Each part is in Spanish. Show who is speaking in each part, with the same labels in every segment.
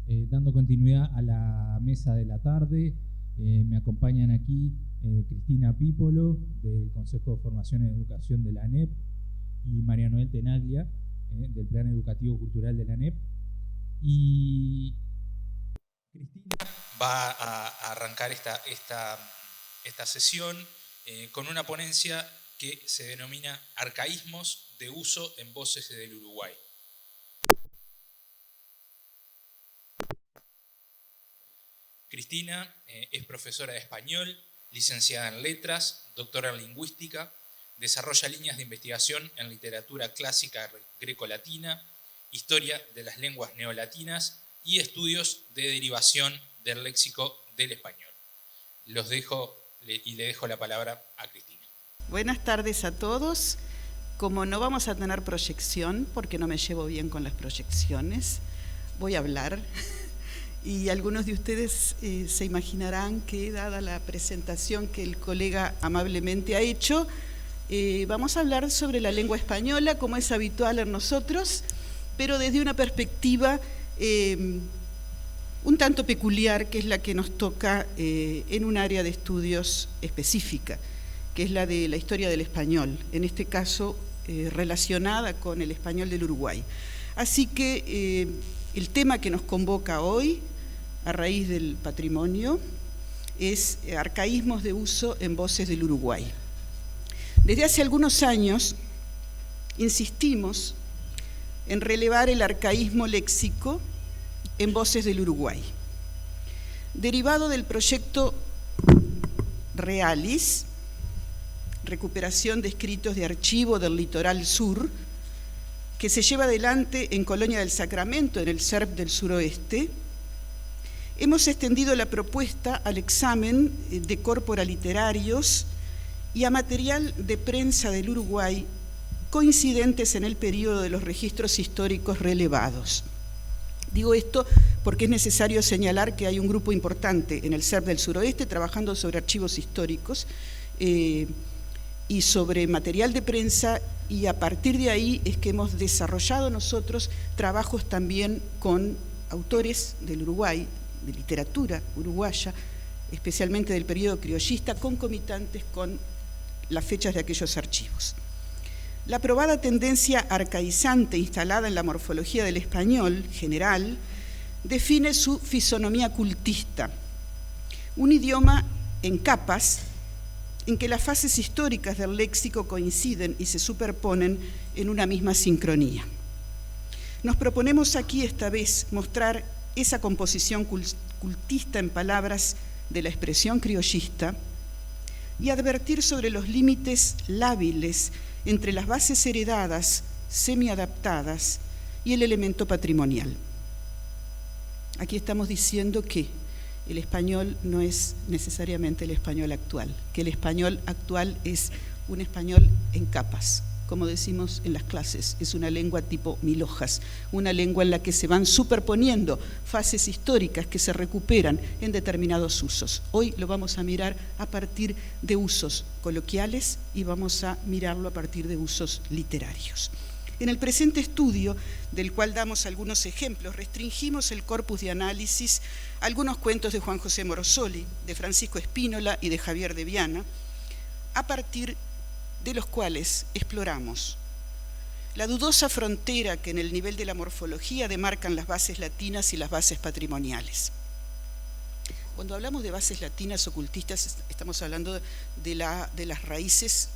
Speaker 1: Dando continuidad a la mesa de la tarde, me acompañan aquí Cristina Pípolo, del Consejo de Formación en Educación de la ANEP, y María Noel Tenaglia, del Plan Educativo Cultural de la ANEP. Y Cristina va a arrancar esta sesión con una ponencia que se denomina Arcaísmos de uso en voces del Uruguay. Cristina es profesora de español, licenciada en letras, doctora en lingüística, desarrolla líneas de investigación en literatura clásica grecolatina, historia de las lenguas neolatinas y estudios de derivación del léxico del español. Los dejo y le dejo la palabra a Cristina.
Speaker 2: Buenas tardes a todos. Como no vamos a tener proyección, porque no me llevo bien con las proyecciones, voy a hablar. Y algunos de ustedes se imaginarán que, dada la presentación que el colega amablemente ha hecho, vamos a hablar sobre la lengua española, como es habitual en nosotros, pero desde una perspectiva un tanto peculiar, que es la que nos toca en un área de estudios específica, que es la de la historia del español, en este caso relacionada con el español del Uruguay. Así que el tema que nos convoca hoy, a raíz del patrimonio, es arcaísmos de uso en voces del Uruguay. Desde hace algunos años insistimos en relevar el arcaísmo léxico en voces del Uruguay, derivado del proyecto Realis, recuperación de escritos de archivo del litoral sur, que se lleva adelante en Colonia del Sacramento, en el SERP del suroeste. Hemos extendido la propuesta al examen de corpora literarios y a material de prensa del Uruguay coincidentes en el periodo de los registros históricos relevados. Digo esto porque es necesario señalar que hay un grupo importante en el SERP del suroeste trabajando sobre archivos históricos y sobre material de prensa, y a partir de ahí es que hemos desarrollado nosotros trabajos también con autores del Uruguay, de literatura uruguaya, especialmente del periodo criollista, concomitantes con las fechas de aquellos archivos. La probada tendencia arcaizante instalada en la morfología del español general define su fisonomía cultista, un idioma en capas en que las fases históricas del léxico coinciden y se superponen en una misma sincronía. Nos proponemos aquí esta vez mostrar esa composición cultista en palabras de la expresión criollista y advertir sobre los límites lábiles entre las bases heredadas, semiadaptadas y el elemento patrimonial. Aquí estamos diciendo que el español no es necesariamente el español actual, que el español actual es un español en capas. Como decimos en las clases, es una lengua tipo mil hojas, una lengua en la que se van superponiendo fases históricas que se recuperan en determinados usos. Hoy lo vamos a mirar a partir de usos coloquiales y vamos a mirarlo a partir de usos literarios. En el presente estudio, del cual damos algunos ejemplos, restringimos el corpus de análisis a algunos cuentos de Juan José Morosoli, de Francisco Espínola y de Javier de Viana, a partir de los cuales exploramos la dudosa frontera que en el nivel de la morfología demarcan las bases latinas y las bases patrimoniales. Cuando hablamos de bases latinas ocultistas, estamos hablando de las raíces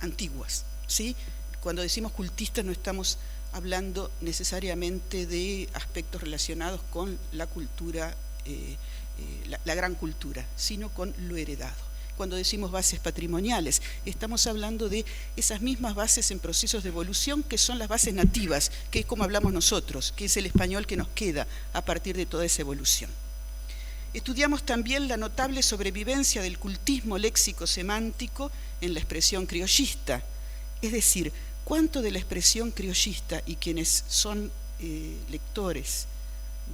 Speaker 2: antiguas, ¿sí? Cuando decimos cultistas no estamos hablando necesariamente de aspectos relacionados con la cultura, la gran cultura, sino con lo heredado. Cuando decimos bases patrimoniales, estamos hablando de esas mismas bases en procesos de evolución que son las bases nativas, que es como hablamos nosotros, que es el español que nos queda a partir de toda esa evolución. Estudiamos también la notable sobrevivencia del cultismo léxico-semántico en la expresión criollista, es decir, cuánto de la expresión criollista, y quienes son lectores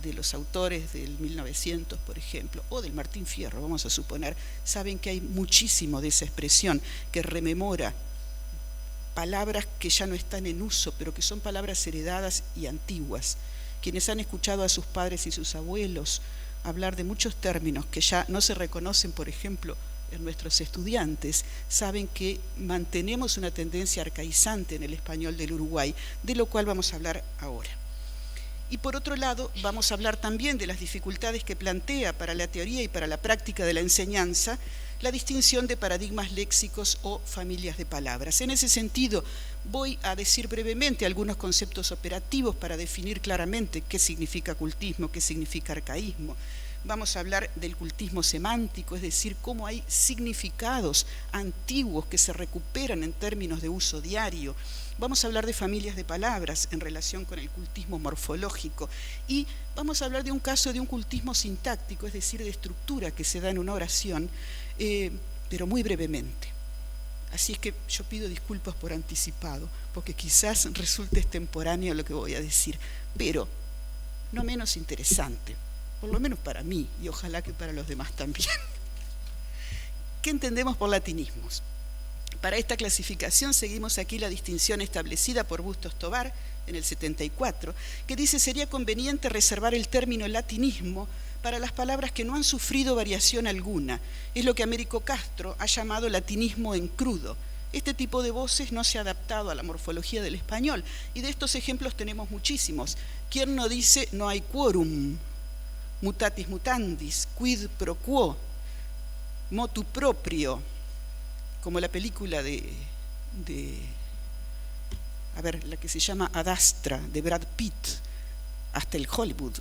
Speaker 2: de los autores del 1900, por ejemplo, o del Martín Fierro, vamos a suponer, saben que hay muchísimo de esa expresión que rememora palabras que ya no están en uso, pero que son palabras heredadas y antiguas, Quienes han escuchado a sus padres y sus abuelos hablar de muchos términos que ya no se reconocen, por ejemplo, en nuestros estudiantes, saben que mantenemos una tendencia arcaizante en el español del Uruguay, de lo cual vamos a hablar ahora. Y por otro lado, vamos a hablar también de las dificultades que plantea para la teoría y para la práctica de la enseñanza la distinción de paradigmas léxicos o familias de palabras. En ese sentido, voy a decir brevemente algunos conceptos operativos para definir claramente qué significa cultismo, qué significa arcaísmo. Vamos a hablar del cultismo semántico, es decir, cómo hay significados antiguos que se recuperan en términos de uso diario. Vamos a hablar de familias de palabras en relación con el cultismo morfológico y vamos a hablar de un caso de un cultismo sintáctico, es decir, de estructura que se da en una oración, pero muy brevemente. Así es que yo pido disculpas por anticipado, porque quizás resulte extemporáneo lo que voy a decir, pero no menos interesante, por lo menos para mí y ojalá que para los demás también. ¿Qué entendemos por latinismos? Para esta clasificación seguimos aquí la distinción establecida por Bustos Tobar en el 74, que dice sería conveniente reservar el término latinismo para las palabras que no han sufrido variación alguna. Es lo que Américo Castro ha llamado latinismo en crudo. Este tipo de voces no se ha adaptado a la morfología del español y de estos ejemplos tenemos muchísimos. ¿Quién no dice no hay quórum? Mutatis mutandis, quid pro quo, motu proprio, como la película la que se llama Ad Astra, de Brad Pitt. Hasta el Hollywood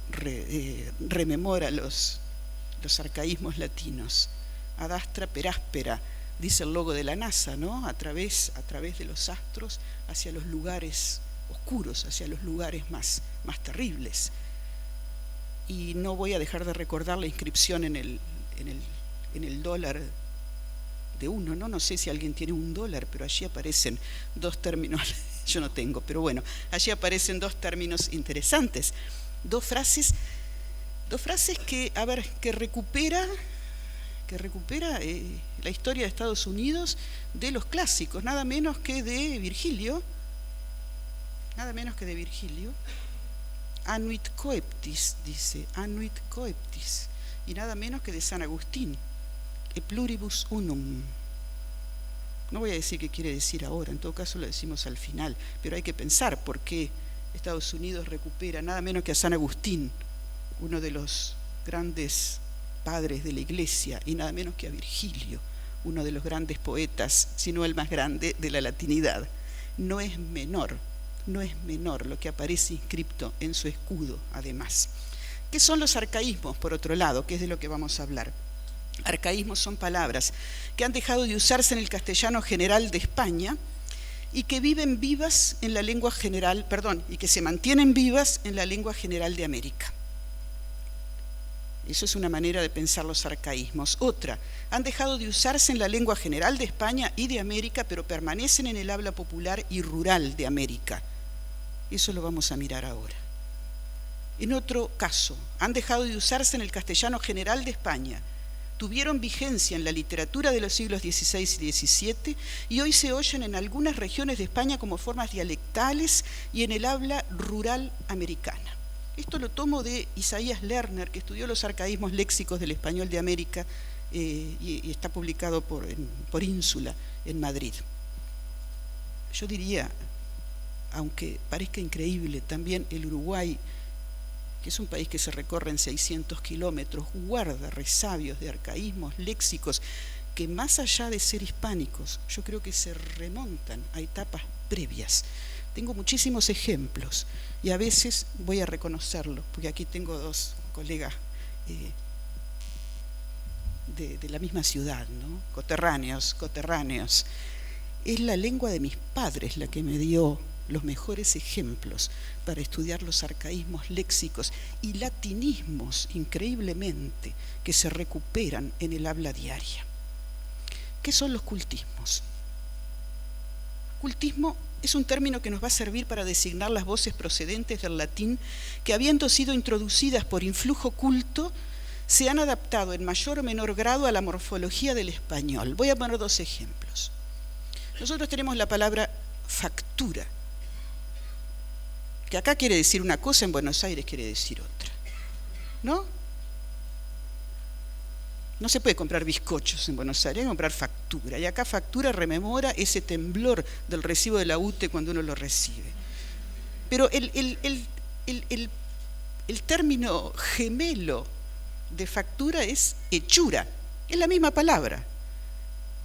Speaker 2: rememora los arcaísmos latinos. Ad Astra per aspera, dice el logo de la NASA, ¿no? A través de los astros hacia los lugares oscuros, hacia los lugares más terribles. Y no voy a dejar de recordar la inscripción en el dólar de uno, ¿no? No sé si alguien tiene $1, pero allí aparecen dos términos, yo no tengo, pero bueno, allí aparecen dos términos interesantes, dos frases que recupera la historia de Estados Unidos de los clásicos, nada menos que de Virgilio, Annuit coeptis, dice, Annuit coeptis, y nada menos que de San Agustín, E pluribus unum. No voy a decir qué quiere decir ahora, en todo caso lo decimos al final, pero hay que pensar por qué Estados Unidos recupera nada menos que a San Agustín, uno de los grandes padres de la Iglesia, y nada menos que a Virgilio, uno de los grandes poetas, si no el más grande de la latinidad. No es menor lo que aparece inscripto en su escudo, además. ¿Qué son los arcaísmos, por otro lado, que es de lo que vamos a hablar? Arcaísmos son palabras que han dejado de usarse en el castellano general de España y que viven vivas en la lengua general, y que se mantienen vivas en la lengua general de América. Eso es una manera de pensar los arcaísmos. Otra, han dejado de usarse en la lengua general de España y de América, pero permanecen en el habla popular y rural de América. Eso lo vamos a mirar ahora. En otro caso, han dejado de usarse en el castellano general de España, tuvieron vigencia en la literatura de los siglos XVI y XVII y hoy se oyen en algunas regiones de España como formas dialectales y en el habla rural americana. Esto lo tomo de Isaías Lerner, que estudió los arcaísmos léxicos del español de América y está publicado por Ínsula en Madrid. Yo diría, aunque parezca increíble, también el Uruguay, que es un país que se recorre en 600 kilómetros, guarda resabios de arcaísmos léxicos que más allá de ser hispánicos, yo creo que se remontan a etapas previas. Tengo muchísimos ejemplos y a veces voy a reconocerlo, porque aquí tengo dos colegas de la misma ciudad, ¿no? Coterráneos. Es la lengua de mis padres la que me dio los mejores ejemplos para estudiar los arcaísmos léxicos y latinismos, increíblemente, que se recuperan en el habla diaria. ¿Qué son los cultismos? Cultismo es un término que nos va a servir para designar las voces procedentes del latín que, habiendo sido introducidas por influjo culto, se han adaptado en mayor o menor grado a la morfología del español. Voy a poner dos ejemplos. Nosotros tenemos la palabra factura, Que acá quiere decir una cosa, en Buenos Aires quiere decir otra, ¿no? No se puede comprar bizcochos en Buenos Aires, hay que comprar factura. Y acá factura rememora ese temblor del recibo de la UTE cuando uno lo recibe. Pero el término gemelo de factura es hechura, es la misma palabra.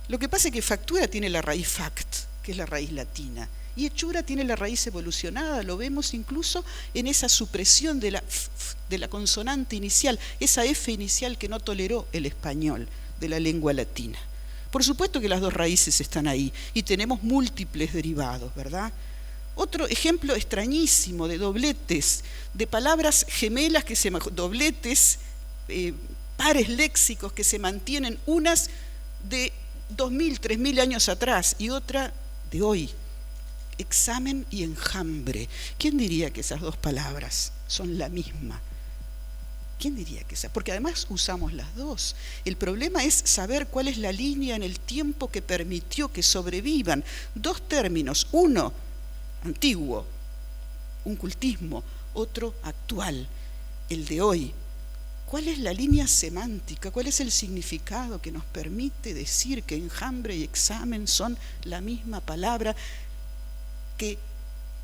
Speaker 2: Lo que pasa es que factura tiene la raíz fact, que es la raíz latina, y hechura tiene la raíz evolucionada, lo vemos incluso en esa supresión de la consonante inicial, esa F inicial que no toleró el español de la lengua latina. Por supuesto que las dos raíces están ahí y tenemos múltiples derivados, ¿verdad? Otro ejemplo extrañísimo de dobletes, de palabras gemelas que se dobletes, pares léxicos que se mantienen, unas de 2000, 3000 años atrás y otra de hoy. Examen y enjambre. ¿Quién diría que esas dos palabras son la misma? ¿Quién diría que esa? Porque además usamos las dos. El problema es saber cuál es la línea en el tiempo que permitió que sobrevivan dos términos, uno antiguo, un cultismo, otro actual, el de hoy. ¿Cuál es la línea semántica? ¿Cuál es el significado que nos permite decir que enjambre y examen son la misma palabra, que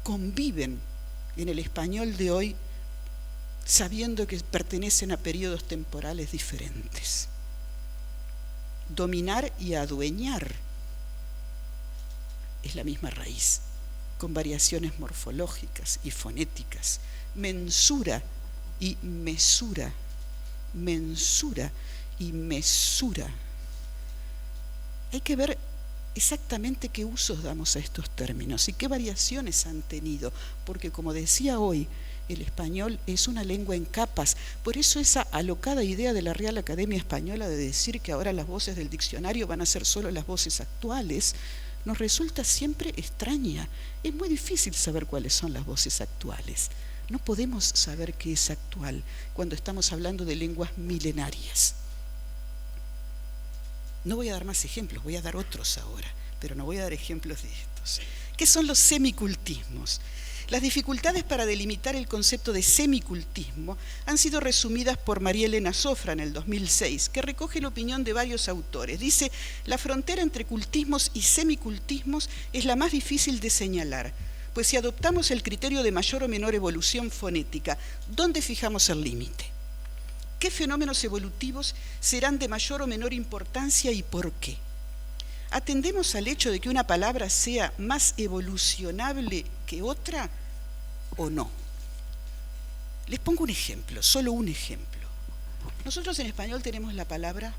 Speaker 2: conviven en el español de hoy sabiendo que pertenecen a periodos temporales diferentes? Dominar y adueñar es la misma raíz, con variaciones morfológicas y fonéticas. Mensura y mesura, mensura y mesura. Hay que ver exactamente qué usos damos a estos términos y qué variaciones han tenido, porque como decía hoy, el español es una lengua en capas. Por eso esa alocada idea de la Real Academia Española de decir que ahora las voces del diccionario van a ser solo las voces actuales, nos resulta siempre extraña. Es muy difícil saber cuáles son las voces actuales. No podemos saber qué es actual cuando estamos hablando de lenguas milenarias. No voy a dar más ejemplos, voy a dar otros ahora, pero no voy a dar ejemplos de estos. ¿Qué son los semicultismos? Las dificultades para delimitar el concepto de semicultismo han sido resumidas por María Elena Sofra en el 2006, que recoge la opinión de varios autores. Dice: la frontera entre cultismos y semicultismos es la más difícil de señalar, pues si adoptamos el criterio de mayor o menor evolución fonética, ¿dónde fijamos el límite? ¿Qué fenómenos evolutivos serán de mayor o menor importancia y por qué? ¿Atendemos al hecho de que una palabra sea más evolucionable que otra o no? Les pongo un ejemplo, solo un ejemplo. Nosotros en español tenemos la palabra,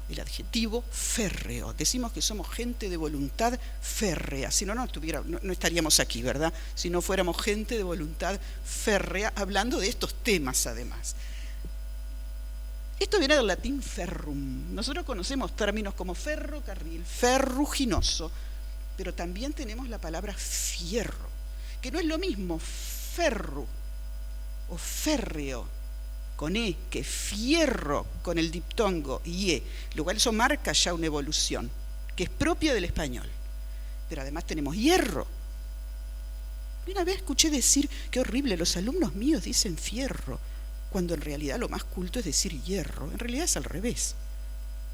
Speaker 2: el adjetivo férreo. Decimos que somos gente de voluntad férrea. Si no, no estaríamos aquí, ¿verdad? Si no fuéramos gente de voluntad férrea, hablando de estos temas además. Esto viene del latín ferrum. Nosotros conocemos términos como ferrocarril, ferruginoso, pero también tenemos la palabra fierro, que no es lo mismo ferru o férreo con e que fierro con el diptongo y e, lo cual eso marca ya una evolución que es propia del español. Pero además tenemos hierro. Una vez escuché decir, qué horrible, los alumnos míos dicen fierro, cuando en realidad lo más culto es decir hierro. En realidad es al revés.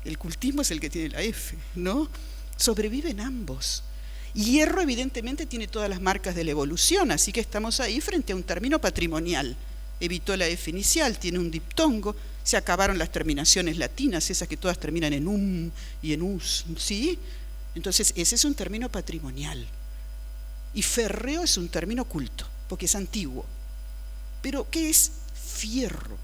Speaker 2: El cultismo es el que tiene la F, ¿no? Sobreviven ambos. Hierro evidentemente tiene todas las marcas de la evolución, así que estamos ahí frente a un término patrimonial. Evitó la F inicial, tiene un diptongo, se acabaron las terminaciones latinas, esas que todas terminan en y en us, ¿sí? Entonces ese es un término patrimonial. Y férreo es un término culto, porque es antiguo. Pero ¿qué es fierro?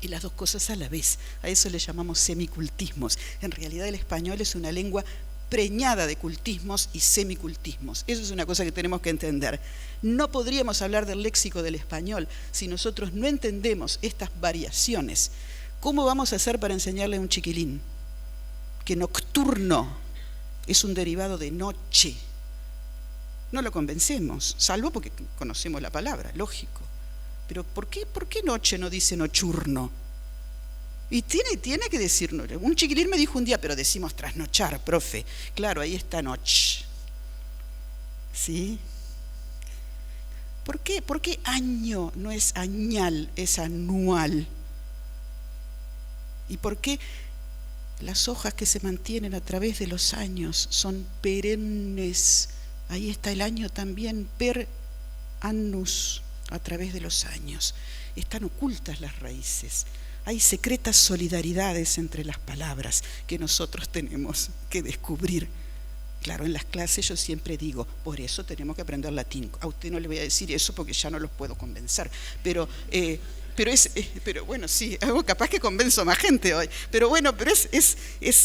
Speaker 2: Y las dos cosas a la vez. A eso le llamamos semicultismos. En realidad el español es una lengua preñada de cultismos y semicultismos. Eso es una cosa que tenemos que entender. No podríamos hablar del léxico del español si nosotros no entendemos estas variaciones. ¿Cómo vamos a hacer para enseñarle a un chiquilín que nocturno es un derivado de noche? No lo convencemos, salvo porque conocemos la palabra, lógico. Pero ¿por qué noche no dice nochurno? Y tiene que decir, un chiquilín me dijo un día, pero decimos trasnochar, profe. Claro, ahí está noche. ¿Sí? ¿Por qué? ¿Por qué año no es añal, es anual? ¿Y por qué las hojas que se mantienen a través de los años son perennes? Ahí está el año también, per annus, a través de los años. Están ocultas las raíces. Hay secretas solidaridades entre las palabras que nosotros tenemos que descubrir. Claro, en las clases yo siempre digo, por eso tenemos que aprender latín. A usted no le voy a decir eso porque ya no los puedo convencer. Pero bueno, sí, capaz que convenzo a más gente hoy. Pero bueno, es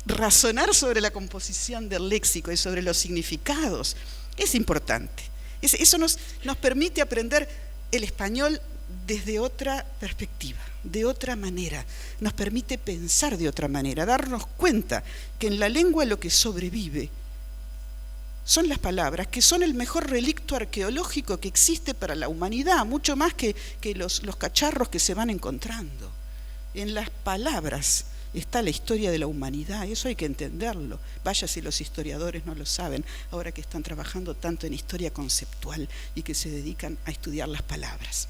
Speaker 2: razonar sobre la composición del léxico y sobre los significados. Es importante. Eso nos permite aprender el español desde otra perspectiva, de otra manera. Nos permite pensar de otra manera, darnos cuenta que en la lengua lo que sobrevive son las palabras, que son el mejor relicto arqueológico que existe para la humanidad, mucho más que los cacharros que se van encontrando. En las palabras está la historia de la humanidad, eso hay que entenderlo. Vaya si los historiadores no lo saben, ahora que están trabajando tanto en historia conceptual y que se dedican a estudiar las palabras.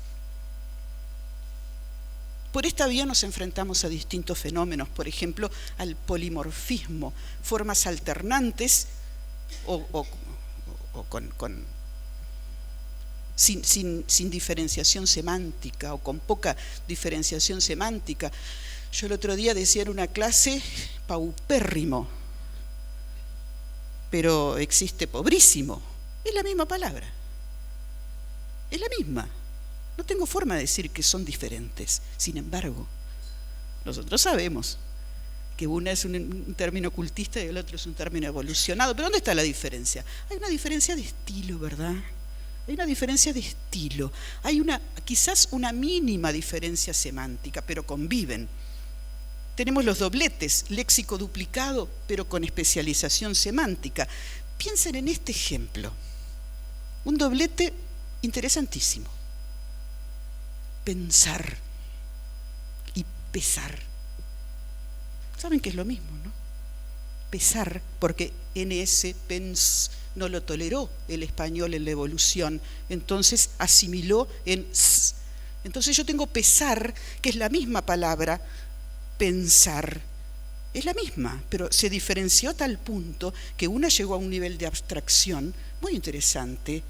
Speaker 2: Por esta vía nos enfrentamos a distintos fenómenos, por ejemplo, al polimorfismo, formas alternantes o sin diferenciación semántica o con poca diferenciación semántica. Yo el otro día decía en una clase paupérrimo, pero existe pobrísimo. Es la misma palabra, es la misma. No tengo forma de decir que son diferentes. Sin embargo, nosotros sabemos que una es un término cultista y el otro es un término evolucionado. ¿Pero dónde está la diferencia? Hay una diferencia de estilo, ¿verdad? Hay una diferencia de estilo. Hay quizás una mínima diferencia semántica, pero conviven. Tenemos los dobletes, léxico duplicado, pero con especialización semántica. Piensen en este ejemplo. Un doblete interesantísimo. Pensar y pesar. ¿Saben que es lo mismo, no? Pesar, porque NS, pens, no lo toleró el español en la evolución, entonces asimiló en s. Entonces yo tengo pesar, que es la misma palabra, pensar. Es la misma, pero se diferenció a tal punto que una llegó a un nivel de abstracción muy interesante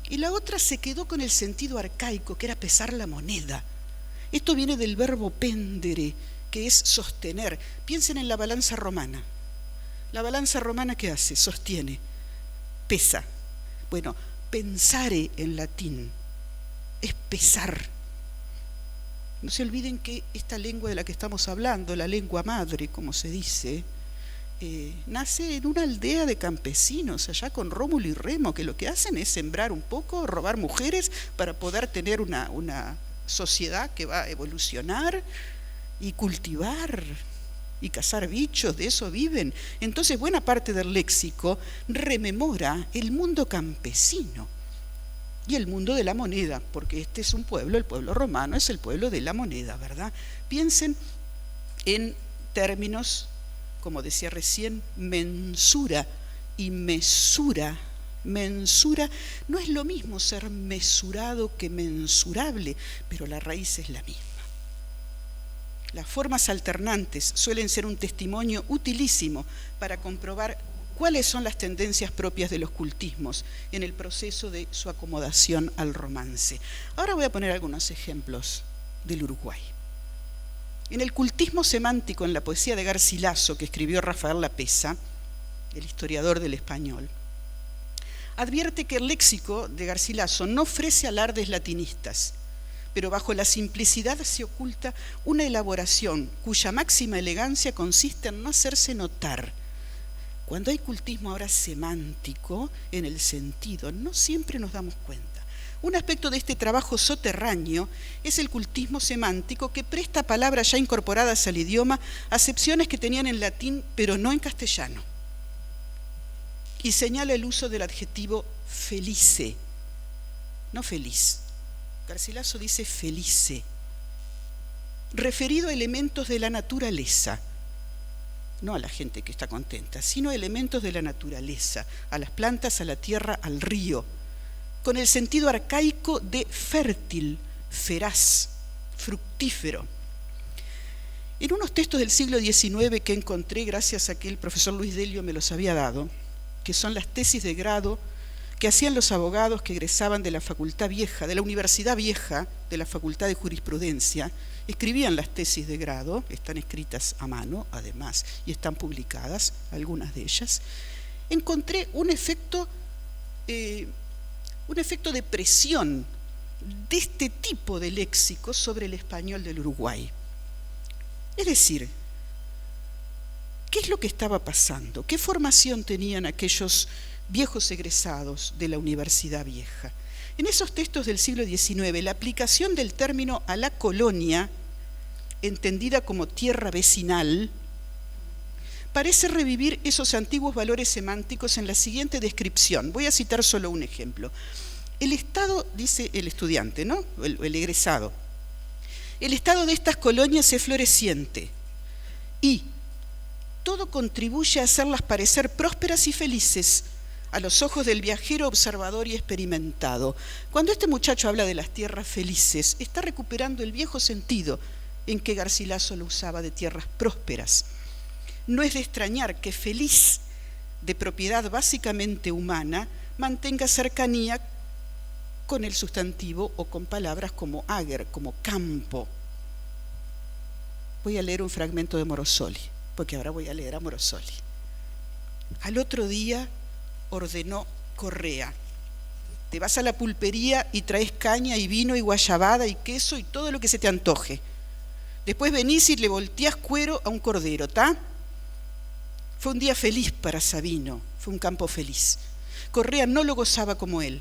Speaker 2: y la otra se quedó con el sentido arcaico, que era pesar la moneda. Esto viene del verbo pendere, que es sostener. Piensen en la balanza romana. La balanza romana, ¿qué hace? Sostiene, pesa. Bueno, pensare en latín es pesar. No se olviden que esta lengua de la que estamos hablando, la lengua madre, como se dice, nace en una aldea de campesinos, allá con Rómulo y Remo, que lo que hacen es sembrar un poco, robar mujeres para poder tener una sociedad que va a evolucionar y cultivar y cazar bichos, de eso viven. Entonces buena parte del léxico rememora el mundo campesino y el mundo de la moneda, porque este es un pueblo, el pueblo romano es el pueblo de la moneda, ¿verdad? Piensen en términos, como decía recién, mensura y mesura. Mensura no es lo mismo ser mesurado que mensurable, pero la raíz es la misma. Las formas alternantes suelen ser un testimonio utilísimo para comprobar cuáles son las tendencias propias de los cultismos en el proceso de su acomodación al romance. Ahora voy a poner algunos ejemplos del Uruguay. En el cultismo semántico en la poesía de Garcilaso, que escribió Rafael Lapesa, el historiador del español, advierte que el léxico de Garcilaso no ofrece alardes latinistas, pero bajo la simplicidad se oculta una elaboración cuya máxima elegancia consiste en no hacerse notar. Cuando hay cultismo ahora semántico en el sentido, no siempre nos damos cuenta. Un aspecto de este trabajo soterráneo es el cultismo semántico que presta palabras ya incorporadas al idioma acepciones que tenían en latín pero no en castellano. Y señala el uso del adjetivo felice, no feliz. Garcilaso dice felice, referido a elementos de la naturaleza, no a la gente que está contenta, sino a elementos de la naturaleza, a las plantas, a la tierra, al río, con el sentido arcaico de fértil, feraz, fructífero. En unos textos del siglo XIX que encontré gracias a que el profesor Luis Delio me los había dado, que son las tesis de grado que hacían los abogados que egresaban de la Facultad Vieja, de la Universidad Vieja, de la Facultad de Jurisprudencia, escribían las tesis de grado, están escritas a mano además y están publicadas, algunas de ellas. Encontré un efecto de presión de este tipo de léxico sobre el español del Uruguay. Es decir, ¿qué es lo que estaba pasando? ¿Qué formación tenían aquellos viejos egresados de la Universidad Vieja? En esos textos del siglo XIX, la aplicación del término a la colonia, entendida como tierra vecinal, parece revivir esos antiguos valores semánticos en la siguiente descripción. Voy a citar solo un ejemplo. El estado, dice el estudiante, ¿no? El egresado, el estado de estas colonias es floreciente y todo contribuye a hacerlas parecer prósperas y felices a los ojos del viajero observador y experimentado. Cuando este muchacho habla de las tierras felices, está recuperando el viejo sentido en que Garcilaso lo usaba de tierras prósperas. No es de extrañar que feliz, de propiedad básicamente humana, mantenga cercanía con el sustantivo o con palabras como ager, como campo. Voy a leer un fragmento de Morosoli, porque ahora voy a leer a Morosoli. Al otro día ordenó Correa: te vas a la pulpería y traes caña y vino y guayabada y queso y todo lo que se te antoje. Después venís y le volteás cuero a un cordero, ¿tá? Fue un día feliz para Sabino, fue un campo feliz. Correa no lo gozaba como él,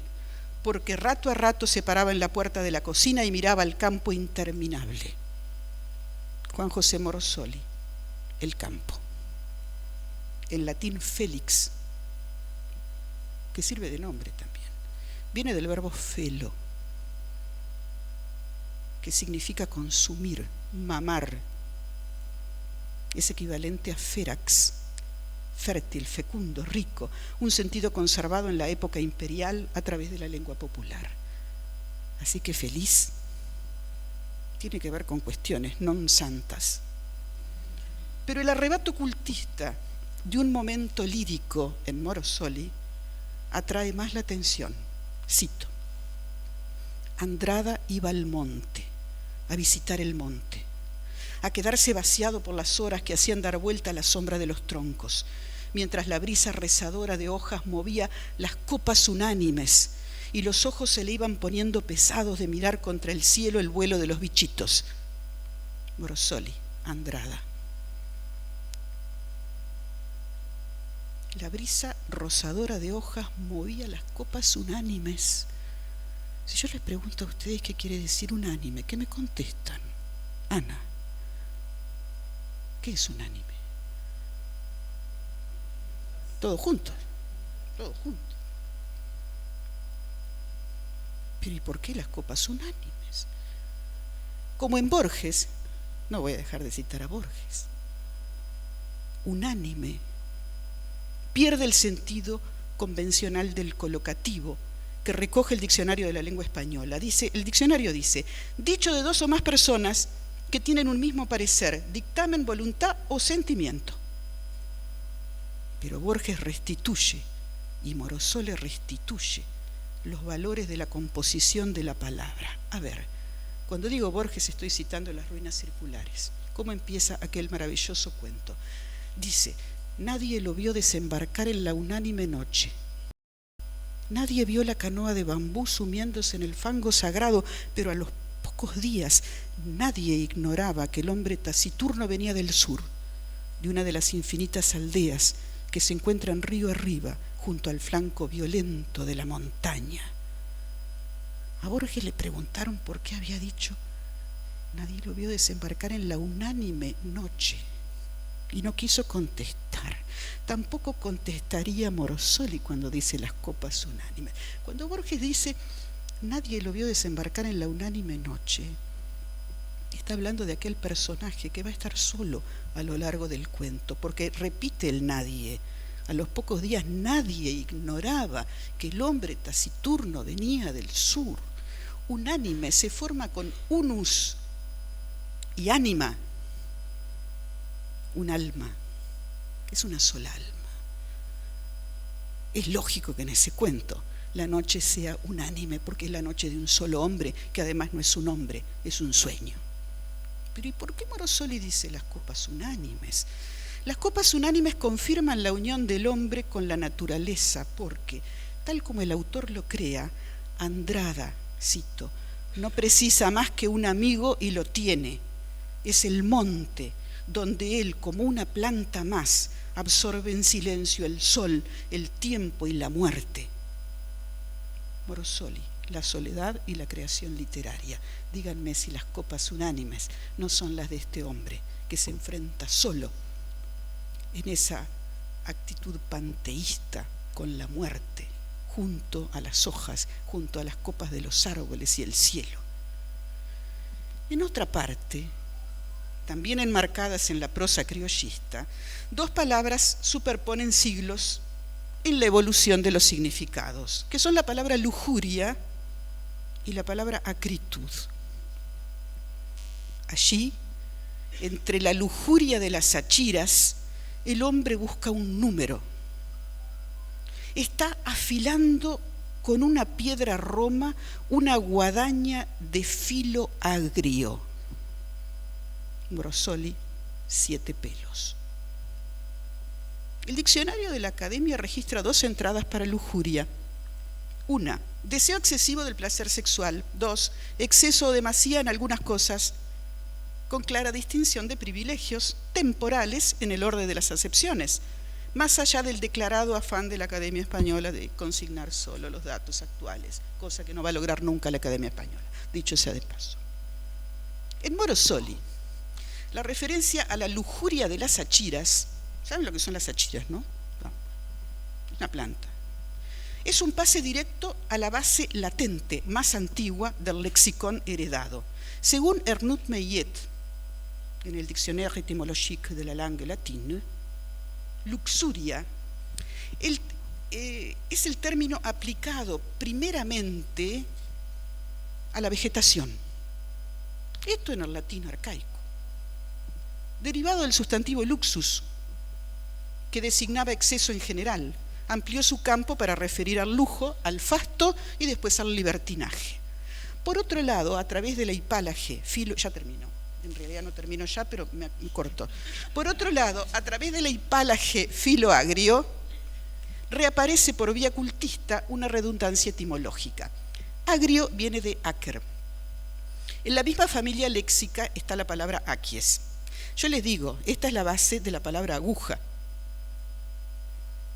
Speaker 2: porque rato a rato se paraba en la puerta de la cocina y miraba al campo interminable. Juan José Morosoli, el campo. En latín felix, que sirve de nombre también. Viene del verbo felo, que significa consumir, mamar. Es equivalente a ferax, fértil, fecundo, rico, un sentido conservado en la época imperial a través de la lengua popular. Así que feliz tiene que ver con cuestiones non santas. Pero el arrebato cultista de un momento lírico en Morosoli atrae más la atención. Cito: Andrada iba al monte, a visitar el monte, a quedarse vaciado por las horas que hacían dar vuelta a la sombra de los troncos, mientras la brisa rezadora de hojas movía las copas unánimes y los ojos se le iban poniendo pesados de mirar contra el cielo el vuelo de los bichitos. Morosoli, Andrada. La brisa rozadora de hojas movía las copas unánimes. Si yo les pregunto a ustedes qué quiere decir unánime, ¿qué me contestan? Ana, ¿qué es unánime? Todos juntos, todos juntos. Pero ¿y por qué las copas unánimes? Como en Borges, no voy a dejar de citar a Borges, unánime pierde el sentido convencional del colocativo que recoge el diccionario de la lengua española. El diccionario dice, dicho de dos o más personas que tienen un mismo parecer, dictamen, voluntad o sentimiento. Pero Borges restituye, y Morosoli restituye, los valores de la composición de la palabra. A ver, cuando digo Borges estoy citando Las ruinas circulares. ¿Cómo empieza aquel maravilloso cuento? Dice: nadie lo vio desembarcar en la unánime noche. Nadie vio la canoa de bambú sumiéndose en el fango sagrado, pero a los pocos días nadie ignoraba que el hombre taciturno venía del sur, de una de las infinitas aldeas que se encuentran río arriba, junto al flanco violento de la montaña. A Borges le preguntaron por qué había dicho: nadie lo vio desembarcar en la unánime noche. Y no quiso contestar. Tampoco contestaría Morosoli cuando dice las copas unánimes. Cuando Borges dice nadie lo vio desembarcar en la unánime noche, está hablando de aquel personaje que va a estar solo a lo largo del cuento, porque repite el nadie A los pocos días nadie ignoraba que el hombre taciturno venía del sur. Unánime se forma con unus y ánima, un alma, es una sola alma. Es lógico que en ese cuento la noche sea unánime, porque es la noche de un solo hombre, que además no es un hombre, es un sueño. Pero ¿y por qué Morosoli dice las copas unánimes? Las copas unánimes confirman la unión del hombre con la naturaleza, porque, tal como el autor lo crea, Andrada, cito, no precisa más que un amigo y lo tiene. Es el monte donde él, como una planta más, absorbe en silencio el sol, el tiempo y la muerte. Morosoli, la soledad y la creación literaria. Díganme si las copas unánimes no son las de este hombre que se enfrenta solo en esa actitud panteísta con la muerte, junto a las hojas, junto a las copas de los árboles y el cielo. En otra parte, también enmarcadas en la prosa criollista, dos palabras superponen siglos en la evolución de los significados, que son la palabra lujuria y la palabra acritud. Allí, entre la lujuria de las sachiras, el hombre busca un número. Está afilando con una piedra roma una guadaña de filo agrio. Morosoli, 7 pelos. El diccionario de la Academia registra 2 entradas para lujuria. 1, deseo excesivo del placer sexual. 2, exceso o demasía en algunas cosas, con clara distinción de privilegios temporales en el orden de las acepciones, más allá del declarado afán de la Academia Española de consignar solo los datos actuales, cosa que no va a lograr nunca la Academia Española, dicho sea de paso. En Morosoli, la referencia a la lujuria de las sachiras, ¿saben lo que son las sachiras, no? Una planta. Es un pase directo a la base latente más antigua del lexicón heredado. Según Ernest Meillet, en el Dictionnaire étymologique de la langue latine, luxuria es el término aplicado primeramente a la vegetación. Esto en el latín arcaico. Derivado del sustantivo luxus, que designaba exceso en general, amplió su campo para referir al lujo, al fasto y después al libertinaje. Por otro lado, a través de la hipálaje, ya termino, en realidad no termino ya, pero me corto. Por otro lado, a través de la hipálaje filo agrio, reaparece por vía cultista una redundancia etimológica. Agrio viene de acer. En la misma familia léxica está la palabra aquies. Yo les digo, esta es la base de la palabra aguja.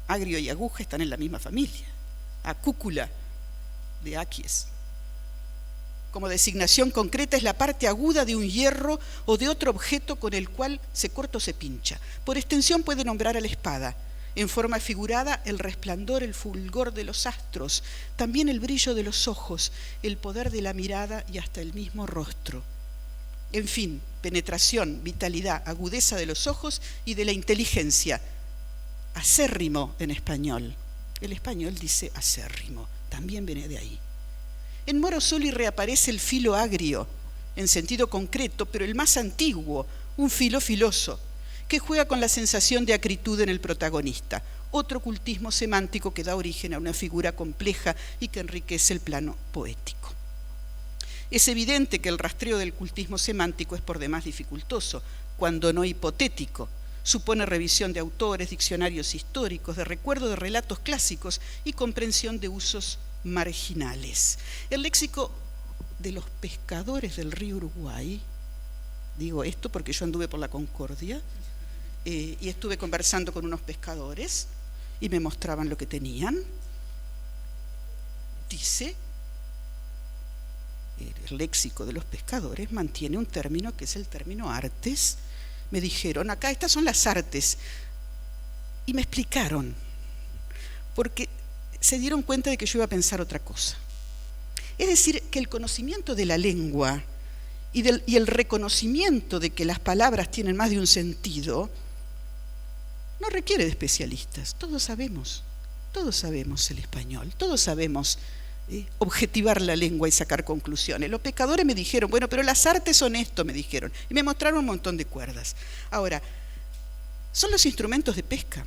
Speaker 2: Agrio y aguja están en la misma familia. Acúcula, de aquies. Como designación concreta es la parte aguda de un hierro o de otro objeto con el cual se corta o se pincha. Por extensión puede nombrar a la espada. En forma figurada, el resplandor, el fulgor de los astros, también el brillo de los ojos, el poder de la mirada y hasta el mismo rostro. En fin, penetración, vitalidad, agudeza de los ojos y de la inteligencia. Acérrimo en español. El español dice acérrimo, también viene de ahí. En Morosoli reaparece el filo agrio, en sentido concreto, pero el más antiguo, un filo filoso, que juega con la sensación de acritud en el protagonista, otro cultismo semántico que da origen a una figura compleja y que enriquece el plano poético. Es evidente que el rastreo del cultismo semántico es por demás dificultoso, cuando no hipotético. Supone revisión de autores, diccionarios históricos, de recuerdo de relatos clásicos y comprensión de usos marginales. El léxico de los pescadores del río Uruguay, digo esto porque yo anduve por la Concordia y estuve conversando con unos pescadores y me mostraban lo que tenían. Dice, el léxico de los pescadores mantiene un término que es el término artes. Me dijeron, acá estas son las artes, y me explicaron, porque se dieron cuenta de que yo iba a pensar otra cosa. Es decir, que el conocimiento de la lengua y el reconocimiento de que las palabras tienen más de un sentido no requiere de especialistas. Todos sabemos el español, todos sabemos objetivar la lengua y sacar conclusiones. Los pescadores me dijeron, bueno, pero las artes son esto, me dijeron, y me mostraron un montón de cuerdas. Ahora, son los instrumentos de pesca,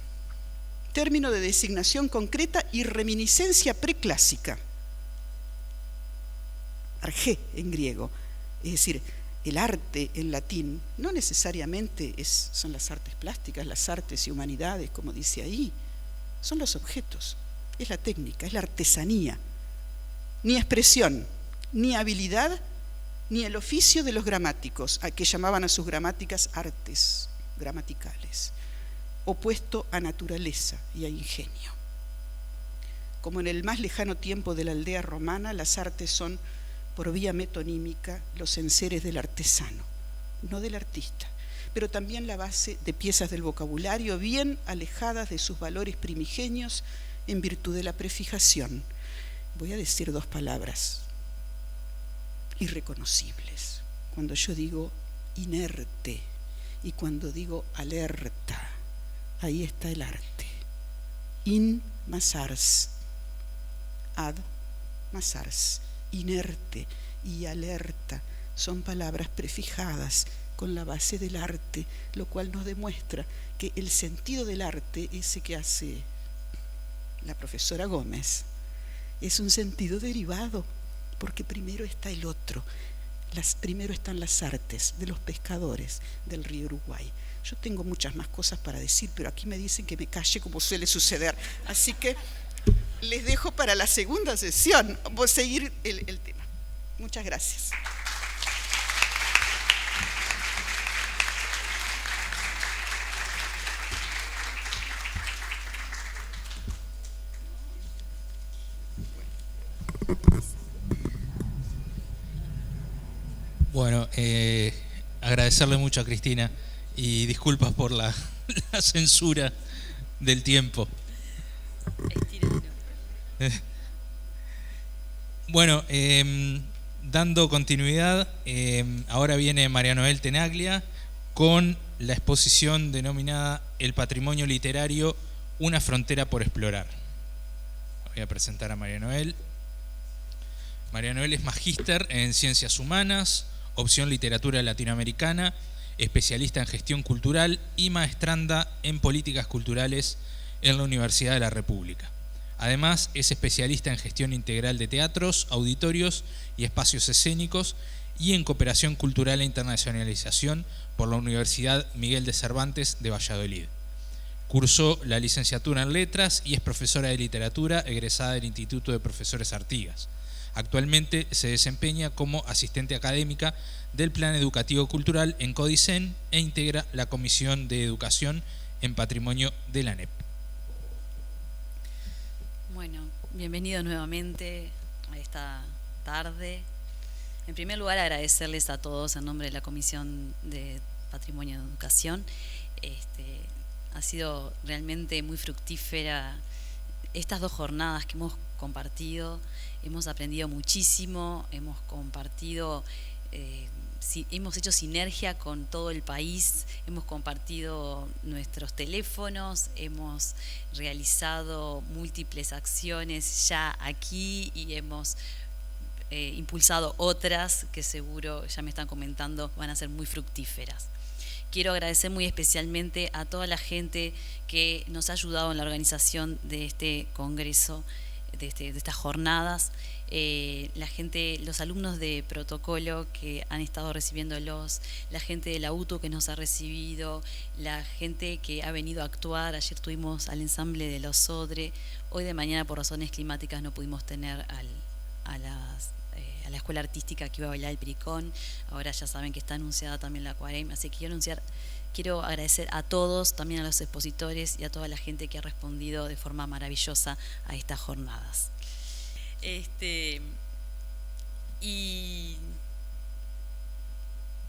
Speaker 2: término de designación concreta y reminiscencia preclásica. Argé en griego, es decir, el arte en latín no necesariamente son las artes plásticas, las artes y humanidades, como dice ahí, son los objetos, es la técnica, es la artesanía. Ni expresión, ni habilidad, ni el oficio de los gramáticos, a que llamaban a sus gramáticas artes gramaticales, opuesto a naturaleza y a ingenio. Como en el más lejano tiempo de la aldea romana, las artes son, por vía metonímica, los enseres del artesano, no del artista, pero también la base de piezas del vocabulario bien alejadas de sus valores primigenios en virtud de la prefijación. Voy a decir dos palabras irreconocibles. Cuando yo digo inerte y cuando digo alerta, ahí está el arte. In más ars, ad más ars, inerte y alerta son palabras prefijadas con la base del arte, lo cual nos demuestra que el sentido del arte, ese que hace la profesora Gómez, es un sentido derivado, porque primero está el otro. Primero están las artes de los pescadores del río Uruguay. Yo tengo muchas más cosas para decir, pero aquí me dicen que me calle, como suele suceder. Así que les dejo para la segunda sesión. Voy a seguir el tema. Muchas gracias.
Speaker 1: Bueno, agradecerle mucho a Cristina y disculpas por la censura del tiempo. Bueno, dando continuidad, ahora viene María Noel Tenaglia con la exposición denominada El patrimonio literario, una frontera por explorar. Voy a presentar a María Noel. María Noel es magíster en Ciencias Humanas, opción Literatura Latinoamericana, especialista en Gestión Cultural y maestranda en Políticas Culturales en la Universidad de la República. Además, es especialista en Gestión Integral de Teatros, Auditorios y Espacios Escénicos y en Cooperación Cultural e Internacionalización por la Universidad Miguel de Cervantes de Valladolid. Cursó la licenciatura en Letras y es profesora de Literatura egresada del Instituto de Profesores Artigas. Actualmente se desempeña como asistente académica del Plan Educativo Cultural en Codicen e integra la Comisión de Educación en Patrimonio de la ANEP.
Speaker 3: Bueno, bienvenidos nuevamente a esta tarde. En primer lugar, agradecerles a todos en nombre de la Comisión de Patrimonio de Educación. Ha sido realmente muy fructífera estas 2 jornadas que hemos compartido. Hemos aprendido muchísimo, hemos compartido, hemos hecho sinergia con todo el país, hemos compartido nuestros teléfonos, hemos realizado múltiples acciones ya aquí y hemos impulsado otras que seguro ya me están comentando van a ser muy fructíferas. Quiero agradecer muy especialmente a toda la gente que nos ha ayudado en la organización de este congreso, de estas jornadas, la gente, los alumnos de protocolo que han estado recibiéndolos, la gente de la UTU que nos ha recibido, la gente que ha venido a actuar. Ayer tuvimos al ensamble de los Sodre, hoy de mañana por razones climáticas no pudimos tener a la escuela artística que iba a bailar el Pericón. Ahora ya saben que está anunciada también la Cuarem, así que quiero agradecer a todos, también a los expositores y a toda la gente que ha respondido de forma maravillosa a estas jornadas. Y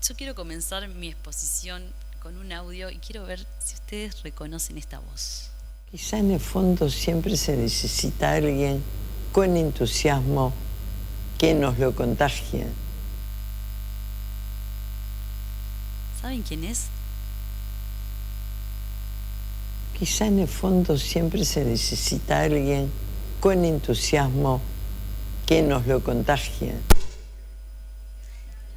Speaker 3: yo quiero comenzar mi exposición con un audio y quiero ver si ustedes reconocen esta voz.
Speaker 4: Quizá en el fondo siempre se necesita alguien con entusiasmo que nos lo contagie.
Speaker 3: ¿Saben quién es?
Speaker 4: Quizá en el fondo siempre se necesita alguien con entusiasmo que nos lo contagie.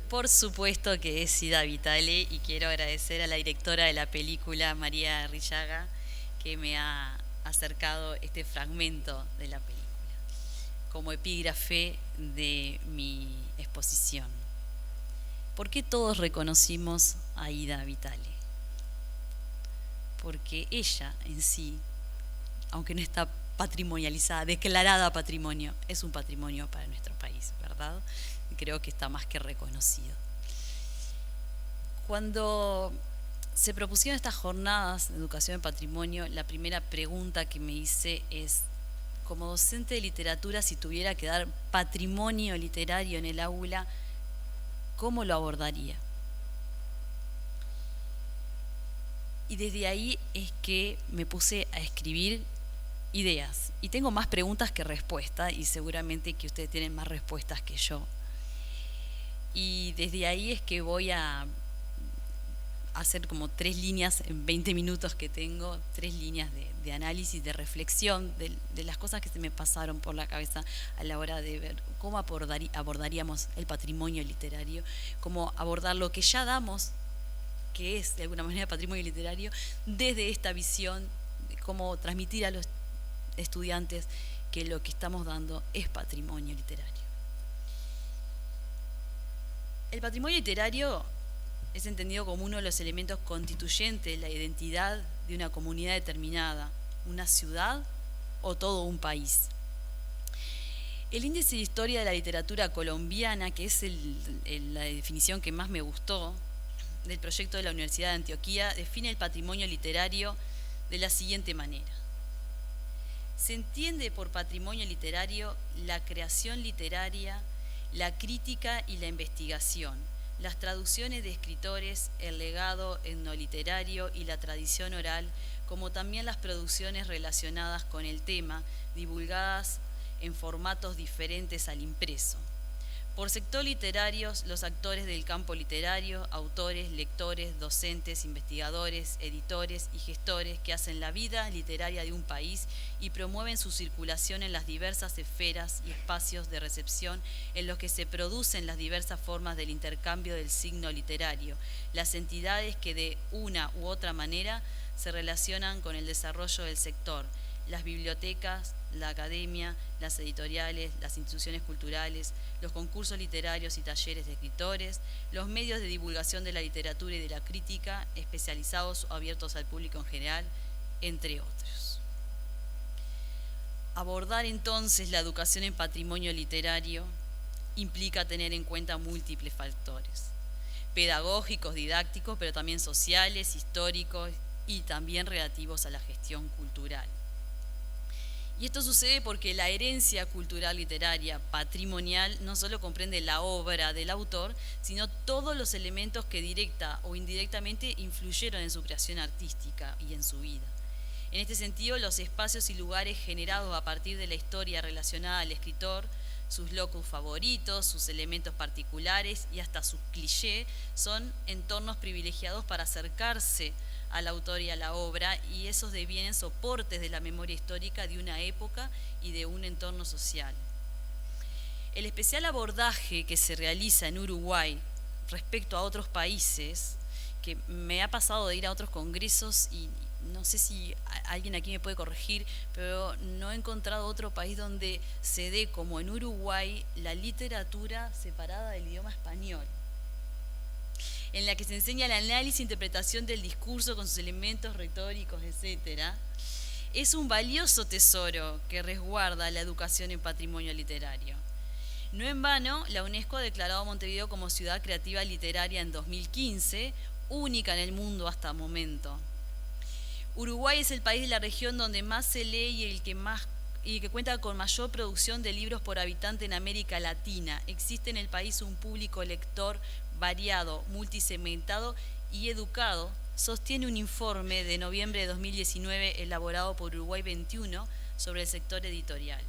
Speaker 3: Por supuesto que es Ida Vitale, y quiero agradecer a la directora de la película, María Arrillaga, que me ha acercado este fragmento de la película como epígrafe de mi exposición. ¿Por qué todos reconocimos a Ida Vitale? Porque ella en sí, aunque no está patrimonializada, declarada patrimonio, es un patrimonio para nuestro país, ¿verdad? Creo que está más que reconocido. Cuando se propusieron estas jornadas de educación en patrimonio, la primera pregunta que me hice es, como docente de literatura, si tuviera que dar patrimonio literario en el aula, ¿cómo lo abordaría? Y desde ahí es que me puse a escribir ideas. Y tengo más preguntas que respuestas, y seguramente que ustedes tienen más respuestas que yo. Y desde ahí es que voy a hacer como 3 líneas en 20 minutos que tengo, 3 líneas de análisis, de reflexión, de las cosas que se me pasaron por la cabeza a la hora de ver cómo abordaríamos el patrimonio literario, cómo abordar lo que ya damos, que es de alguna manera patrimonio literario, desde esta visión, cómo transmitir a los estudiantes que lo que estamos dando es patrimonio literario. El patrimonio literario es entendido como uno de los elementos constituyentes de la identidad de una comunidad determinada, una ciudad o todo un país. El índice de historia de la literatura colombiana, que es la definición que más me gustó del proyecto de la Universidad de Antioquia, define el patrimonio literario de la siguiente manera. Se entiende por patrimonio literario la creación literaria, la crítica y la investigación, las traducciones de escritores, el legado etnoliterario y la tradición oral, como también las producciones relacionadas con el tema, divulgadas en formatos diferentes al impreso. Por sector literario, los actores del campo literario, autores, lectores, docentes, investigadores, editores y gestores que hacen la vida literaria de un país y promueven su circulación en las diversas esferas y espacios de recepción en los que se producen las diversas formas del intercambio del signo literario, las entidades que de una u otra manera se relacionan con el desarrollo del sector, las bibliotecas, la academia, las editoriales, las instituciones culturales, los concursos literarios y talleres de escritores, los medios de divulgación de la literatura y de la crítica, especializados o abiertos al público en general, entre otros. Abordar entonces la educación en patrimonio literario implica tener en cuenta múltiples factores, pedagógicos, didácticos, pero también sociales, históricos y también relativos a la gestión cultural. Y esto sucede porque la herencia cultural literaria patrimonial no solo comprende la obra del autor, sino todos los elementos que directa o indirectamente influyeron en su creación artística y en su vida. En este sentido, los espacios y lugares generados a partir de la historia relacionada al escritor, sus locus favoritos, sus elementos particulares y hasta sus clichés son entornos privilegiados para acercarse al autor y a la obra, y esos devienen soportes de la memoria histórica de una época y de un entorno social. El especial abordaje que se realiza en Uruguay respecto a otros países, que me ha pasado de ir a otros congresos y no sé si alguien aquí me puede corregir, pero no he encontrado otro país donde se dé, como en Uruguay, la literatura separada del idioma español, en la que se enseña el análisis e interpretación del discurso con sus elementos retóricos, etc. Es un valioso tesoro que resguarda la educación en patrimonio literario. No en vano, la UNESCO ha declarado a Montevideo como ciudad creativa literaria en 2015, única en el mundo hasta el momento. Uruguay es el país de la región donde más se lee y que cuenta con mayor producción de libros por habitante en América Latina. Existe en el país un público lector variado, multisegmentado y educado, sostiene un informe de noviembre de 2019 elaborado por Uruguay 21 sobre el sector editorial.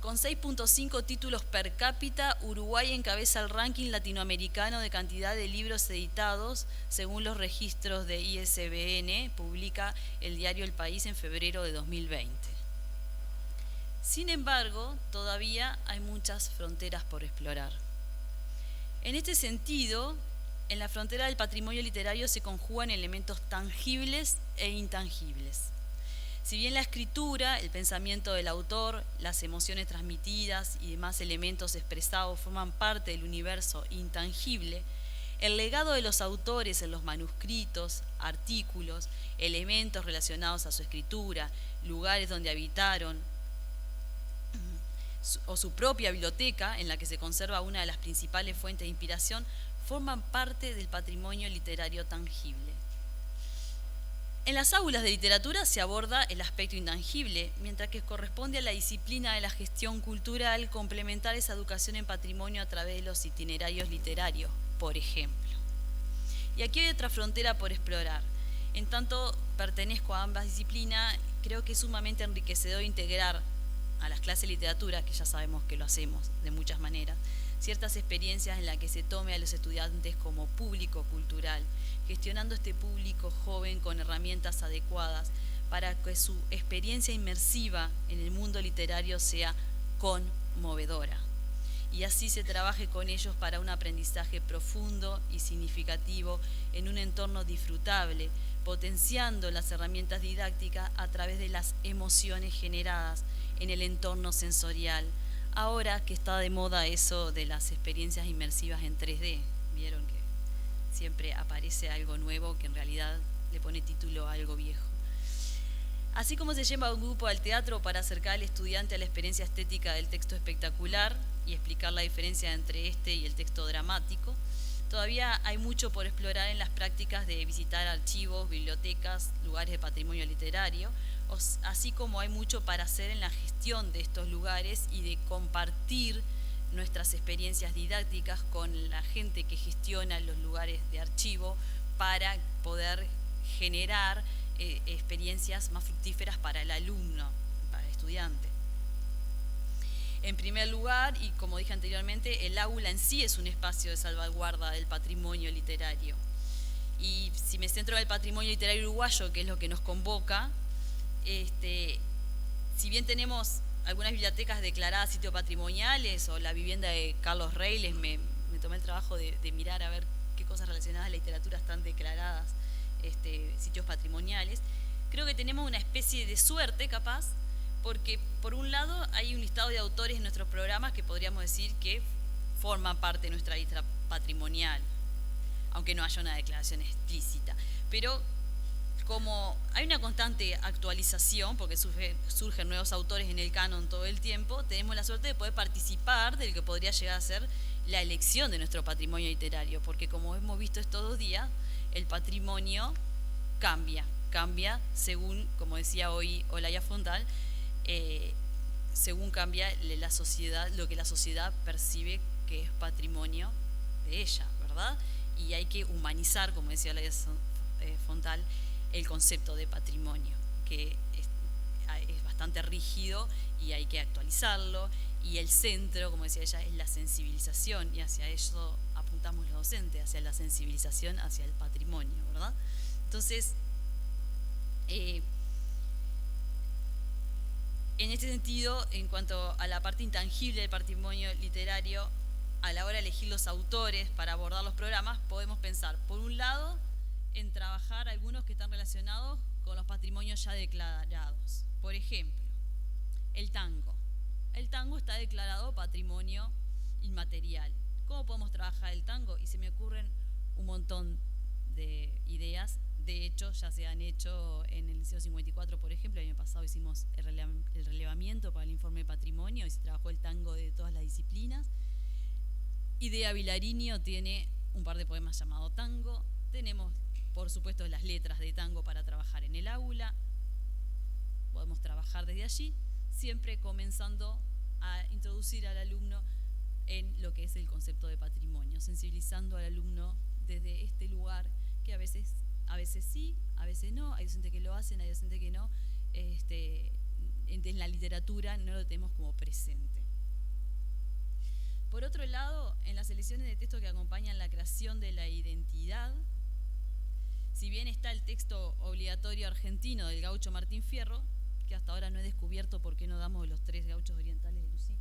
Speaker 3: Con 6.5 títulos per cápita, Uruguay encabeza el ranking latinoamericano de cantidad de libros editados, según los registros de ISBN, publica el diario El País en febrero de 2020. Sin embargo, todavía hay muchas fronteras por explorar. En este sentido, en la frontera del patrimonio literario se conjugan elementos tangibles e intangibles. Si bien la escritura, el pensamiento del autor, las emociones transmitidas y demás elementos expresados forman parte del universo intangible, el legado de los autores en los manuscritos, artículos, elementos relacionados a su escritura, lugares donde habitaron, o su propia biblioteca, en la que se conserva una de las principales fuentes de inspiración, forman parte del patrimonio literario tangible. En las aulas de literatura se aborda el aspecto intangible, mientras que corresponde a la disciplina de la gestión cultural complementar esa educación en patrimonio a través de los itinerarios literarios, por ejemplo. Y aquí hay otra frontera por explorar. En tanto pertenezco a ambas disciplinas, creo que es sumamente enriquecedor integrar a las clases de literatura, que ya sabemos que lo hacemos de muchas maneras, ciertas experiencias en las que se tome a los estudiantes como público cultural, gestionando este público joven con herramientas adecuadas para que su experiencia inmersiva en el mundo literario sea conmovedora. Y así se trabaje con ellos para un aprendizaje profundo y significativo en un entorno disfrutable, potenciando las herramientas didácticas a través de las emociones generadas en el entorno sensorial. Ahora que está de moda eso de las experiencias inmersivas en 3D, vieron que siempre aparece algo nuevo que en realidad le pone título a algo viejo. Así como se lleva a un grupo al teatro para acercar al estudiante a la experiencia estética del texto espectacular y explicar la diferencia entre este y el texto dramático, todavía hay mucho por explorar en las prácticas de visitar archivos, bibliotecas, lugares de patrimonio literario, así como hay mucho para hacer en la gestión de estos lugares y de compartir nuestras experiencias didácticas con la gente que gestiona los lugares de archivo para poder generar experiencias más fructíferas para el alumno, para el estudiante. En primer lugar, y como dije anteriormente, el aula en sí es un espacio de salvaguarda del patrimonio literario. Y si me centro en el patrimonio literario uruguayo, que es lo que nos convoca, si bien tenemos algunas bibliotecas declaradas sitios patrimoniales o la vivienda de Carlos Reyles, me tomé el trabajo de mirar a ver qué cosas relacionadas a la literatura están declaradas sitios patrimoniales, creo que tenemos una especie de suerte capaz, porque por un lado hay un listado de autores en nuestros programas que podríamos decir que forman parte de nuestra lista patrimonial, aunque no haya una declaración explícita, pero como hay una constante actualización, porque surgen nuevos autores en el canon todo el tiempo, tenemos la suerte de poder participar del que podría llegar a ser la elección de nuestro patrimonio literario, porque como hemos visto estos 2 días, el patrimonio cambia según, como decía hoy Olaya Fontal, según cambia la sociedad, lo que la sociedad percibe que es patrimonio de ella, ¿verdad? Y hay que humanizar, como decía Olaya Fontal, el concepto de patrimonio, que es bastante rígido y hay que actualizarlo, y el centro, como decía ella, es la sensibilización, y hacia eso apuntamos los docentes, hacia la sensibilización, hacia el patrimonio, ¿verdad? Entonces, en este sentido, en cuanto a la parte intangible del patrimonio literario, a la hora de elegir los autores para abordar los programas, podemos pensar, por un lado, en trabajar algunos que están relacionados con los patrimonios ya declarados. Por ejemplo, el tango. El tango está declarado patrimonio inmaterial. ¿Cómo podemos trabajar el tango? Y se me ocurren un montón de ideas. De hecho, ya se han hecho en el Liceo 54, por ejemplo. El año pasado hicimos el relevamiento para el informe de patrimonio y se trabajó el tango de todas las disciplinas. Idea Vilariño tiene un par de poemas llamados Tango. Tenemos, por supuesto, las letras de tango para trabajar en el aula. Podemos trabajar desde allí, siempre comenzando a introducir al alumno en lo que es el concepto de patrimonio, sensibilizando al alumno desde este lugar que a veces sí, a veces no, hay docentes que lo hacen, hay docentes que no, en la literatura no lo tenemos como presente. Por otro lado, en las selecciones de texto que acompañan la creación de la identidad, si bien está el texto obligatorio argentino del gaucho Martín Fierro, que hasta ahora no he descubierto por qué no damos los 3 gauchos orientales de Lucich,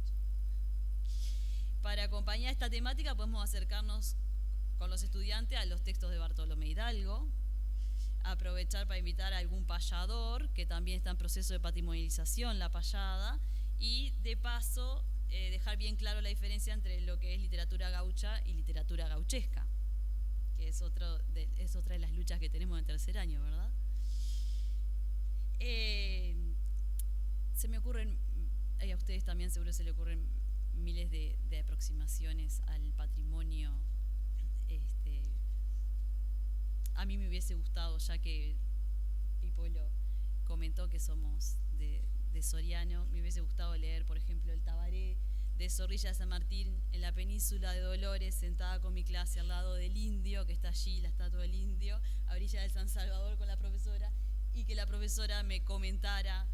Speaker 3: para acompañar esta temática podemos acercarnos con los estudiantes a los textos de Bartolomé Hidalgo, aprovechar para invitar a algún payador, que también está en proceso de patrimonialización, la payada, y de paso dejar bien claro la diferencia entre lo que es literatura gaucha y literatura gauchesca, que es otra de las luchas que tenemos en tercer año, ¿verdad? Se me ocurren, a ustedes también seguro se le ocurren miles de aproximaciones al patrimonio. A mí me hubiese gustado, ya que Pipolo comentó que somos de Soriano, me hubiese gustado leer, por ejemplo, el Tabaré de Zorrilla de San Martín en la península de Dolores, sentada con mi clase al lado del indio, que está allí, la estatua del indio, a orilla del San Salvador con la profesora, y que la profesora me comentara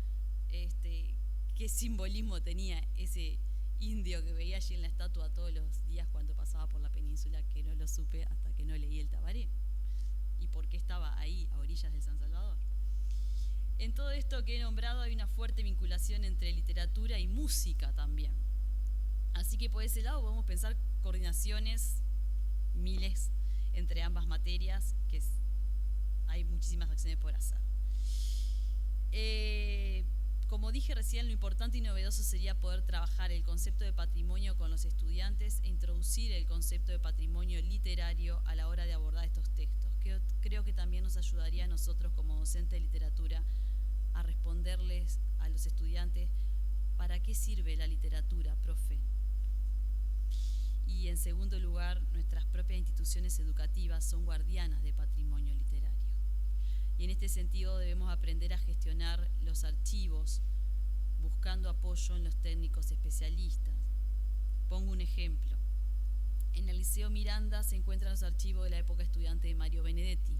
Speaker 3: qué simbolismo tenía ese indio que veía allí en la estatua todos los días cuando pasaba por la península, que no lo supe hasta que no leí el Tabaré, y por qué estaba ahí, a orillas del San Salvador. En todo esto que he nombrado hay una fuerte vinculación entre literatura y música también. Así que por ese lado podemos pensar coordinaciones, miles, entre ambas materias, que hay muchísimas acciones por hacer. Como dije recién, lo importante y novedoso sería poder trabajar el concepto de patrimonio con los estudiantes e introducir el concepto de patrimonio literario a la hora de abordar estos textos. Creo que también nos ayudaría a nosotros como docentes de literatura a responderles a los estudiantes ¿para qué sirve la literatura, profe? Y en segundo lugar, nuestras propias instituciones educativas son guardianas de patrimonio literario. Y en este sentido debemos aprender a gestionar los archivos buscando apoyo en los técnicos especialistas. Pongo un ejemplo. En el Liceo Miranda se encuentran los archivos de la época estudiante de Mario Benedetti.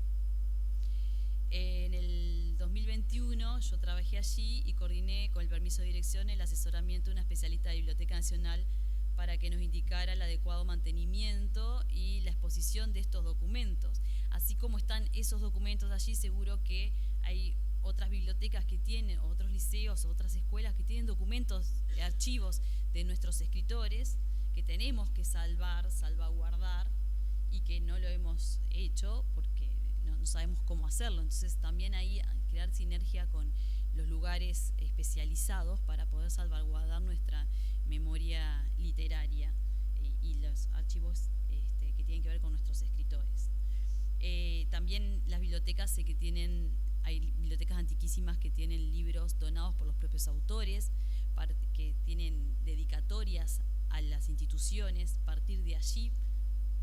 Speaker 3: En el 2021 yo trabajé allí y coordiné con el permiso de dirección el asesoramiento de una especialista de Biblioteca Nacional para que nos indicara el adecuado mantenimiento y la exposición de estos documentos. Así como están esos documentos allí, seguro que hay otras bibliotecas que tienen, o otros liceos, o otras escuelas que tienen documentos, archivos de nuestros escritores que tenemos que salvaguardar y que no lo hemos hecho porque no sabemos cómo hacerlo. Entonces también ahí crear sinergia con los lugares especializados para poder salvaguardar nuestra memoria literaria y los archivos que tienen que ver con nuestros escritores. También las bibliotecas sé que hay bibliotecas antiquísimas que tienen libros donados por los propios autores, que tienen dedicatorias a las instituciones, partir de allí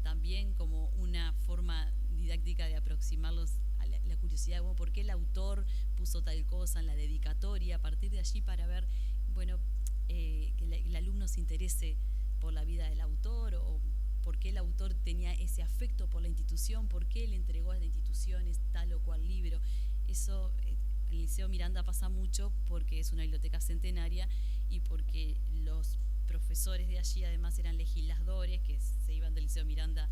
Speaker 3: también como una forma didáctica de aproximarlos a la curiosidad de por qué el autor puso tal cosa en la dedicatoria, a partir de allí para ver, bueno, que el alumno se interese por la vida del autor o por qué el autor tenía ese afecto por la institución, por qué le entregó a la institución tal o cual libro. Eso en el Liceo Miranda pasa mucho porque es una biblioteca centenaria y porque los profesores de allí además eran legisladores que se iban del Liceo Miranda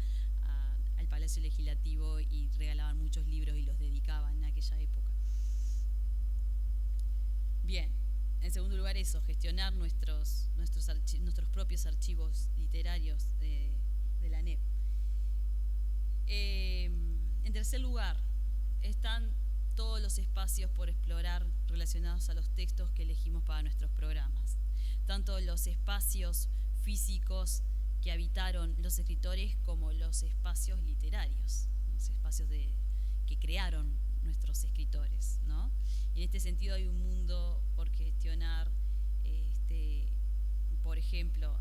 Speaker 3: al Palacio Legislativo y regalaban muchos libros y los dedicaban en aquella época. Bien, en segundo lugar eso, gestionar nuestros propios archivos literarios de la ANEP. En tercer lugar, están todos los espacios por explorar relacionados a los textos que elegimos para nuestros programas. Tanto los espacios físicos que habitaron los escritores como los espacios literarios, los espacios que crearon nuestros escritores, ¿no? Y en este sentido hay un mundo por gestionar, por ejemplo,